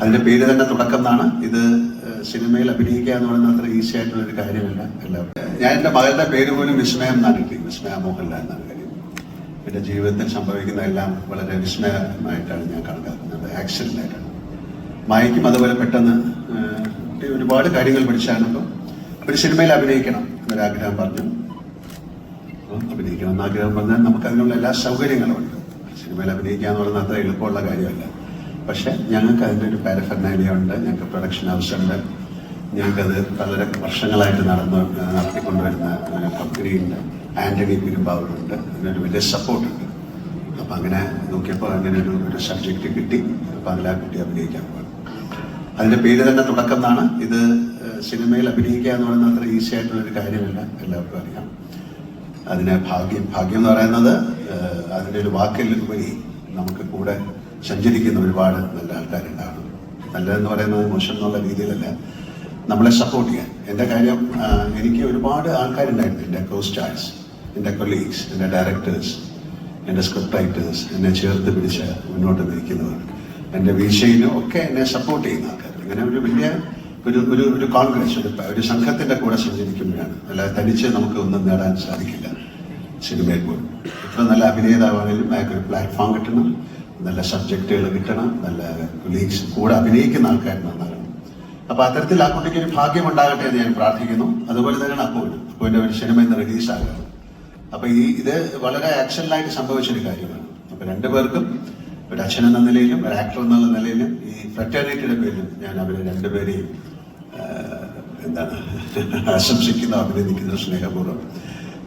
അതിന്റെ പേര് തന്നെ തുടക്കം എന്നാണ്. ഇത് സിനിമയിൽ അഭിനയിക്കുക എന്ന് പറയുന്നത് അത്ര ഈസി ആയിട്ടുള്ളൊരു കാര്യമല്ല. എല്ലാവർക്കും ഞാൻ എൻ്റെ മകളുടെ പേര് പോലും വിസ്മയം എന്നാണ് കിട്ടി. വിസ്മയ മോഹൻലാൽ എന്നാണ് കാര്യം. എൻ്റെ ജീവിതത്തിൽ സംഭവിക്കുന്ന എല്ലാം വളരെ വിസ്മയമായിട്ടാണ് ഞാൻ കണക്കാക്കുന്നത്. ആക്സിഡൻ്റായിട്ടാണ്. മായയ്ക്കും അതുപോലെ പെട്ടെന്ന് ഒരുപാട് കാര്യങ്ങൾ പഠിച്ചാണ് ഇപ്പം ഒരു സിനിമയിൽ അഭിനയിക്കണം എന്നൊരാഗ്രഹം പറഞ്ഞു. അഭിനയിക്കണം എന്നാഗ്രഹം പറഞ്ഞാൽ നമുക്ക് അതിനുള്ള എല്ലാ സൗകര്യങ്ങളും ഉണ്ട്. സിനിമയിൽ അഭിനയിക്കുക എന്ന് പറയുന്നത് അത്ര എളുപ്പമുള്ള കാര്യമല്ല. പക്ഷെ ഞങ്ങൾക്ക് അതിൻ്റെ ഒരു പാരഫെർനാലിയ ഉണ്ട്. ഞങ്ങൾക്ക് പ്രൊഡക്ഷൻ ഹൗസുണ്ട്. ഞങ്ങൾക്കത് വളരെ വർഷങ്ങളായിട്ട് നടത്തിക്കൊണ്ടുവരുന്ന കമ്പനിയുണ്ട്. ആന്റണി പെരുമ്പാവൂരുണ്ട്. അതിനൊരു വലിയ സപ്പോർട്ടുണ്ട്. അപ്പം അങ്ങനെ നോക്കിയപ്പോൾ അങ്ങനെ ഒരു സബ്ജക്റ്റ് കിട്ടി. അപ്പം അതിലാ കുട്ടി അഭിനയിക്കാൻ പോകും. അതിന്റെ പേര് തന്നെ തുടക്കം എന്നാണ്. ഇത് സിനിമയിൽ അഭിനയിക്കുക എന്ന് പറയുന്നത് അത്ര ഈസി ആയിട്ടുള്ളൊരു കാര്യമല്ല. എല്ലാവർക്കും അറിയാം. അതിന് ഭാഗ്യം എന്ന് പറയുന്നത് അതിൻ്റെ ഒരു വാക്കിൽ ഉപരി നമുക്ക് കൂടെ സഞ്ചരിക്കുന്ന ഒരുപാട് നല്ല ആൾക്കാരുണ്ടാവണം. നല്ലതെന്ന് പറയുന്നത് മോശം എന്നുള്ള രീതിയിലല്ല, നമ്മളെ സപ്പോർട്ട് ചെയ്യാൻ. എൻ്റെ കാര്യം എനിക്ക് ഒരുപാട് ആൾക്കാരുണ്ടായിരുന്നു. എൻ്റെ കോസ്റ്റാർസ്, എൻ്റെ കൊളീഗ്സ്, എൻ്റെ ഡയറക്ടേഴ്സ്, എൻ്റെ സ്ക്രിപ്റ്റ് റൈറ്റേഴ്സ്, എന്നെ ചേർത്ത് പിടിച്ച് മുന്നോട്ട് നയിക്കുന്നവർ, എൻ്റെ വീഴ്ചയിലും ഒക്കെ എന്നെ സപ്പോർട്ട് ചെയ്യുന്ന ആൾക്കാർ. ഇങ്ങനെ ഒരു വലിയ ഒരു കോൺഗ്രസ്, ഒരു സംഘത്തിന്റെ കൂടെ സഞ്ചരിക്കുമ്പോഴാണ്. അല്ലാതെ തനിച്ച് നമുക്ക് ഒന്നും നേടാൻ സാധിക്കില്ല. സിനിമയിൽ പോലും എത്ര നല്ല അഭിനേതാവാണെങ്കിലും അയാൾക്കൊരു പ്ലാറ്റ്ഫോം കിട്ടണം, നല്ല സബ്ജക്റ്റുകൾ കിട്ടണം, നല്ല കൊളീഗ്സ് കൂടെ അഭിനയിക്കുന്ന ആൾക്കാർ നന്നാകണം. അപ്പൊ അത്തരത്തിൽ ആ കുട്ടിക്ക് ഒരു ഭാഗ്യം ഉണ്ടാകട്ടെ എന്ന് ഞാൻ പ്രാർത്ഥിക്കുന്നു. അതുപോലെ തന്നെയാണ് അപ്പോഴും ഒരു സിനിമ ഇന്ന് റിലീസാകുന്നത്. അപ്പൊ ഇത് വളരെ ആക്ഷനിലായിട്ട് സംഭവിച്ചൊരു കാര്യമാണ്. അപ്പൊ രണ്ടുപേർക്കും ഒരു അച്ഛൻ എന്ന നിലയിലും ഒരു ആക്ടർ എന്നുള്ള നിലയിലും ഈ ഫ്രറ്റേണിറ്റിയുടെ പേരിലും ഞാൻ അവരെ രണ്ടുപേരെയും ആശംസിക്കുന്നു, അഭിനന്ദിക്കുന്നു സ്നേഹപൂർവ്വം.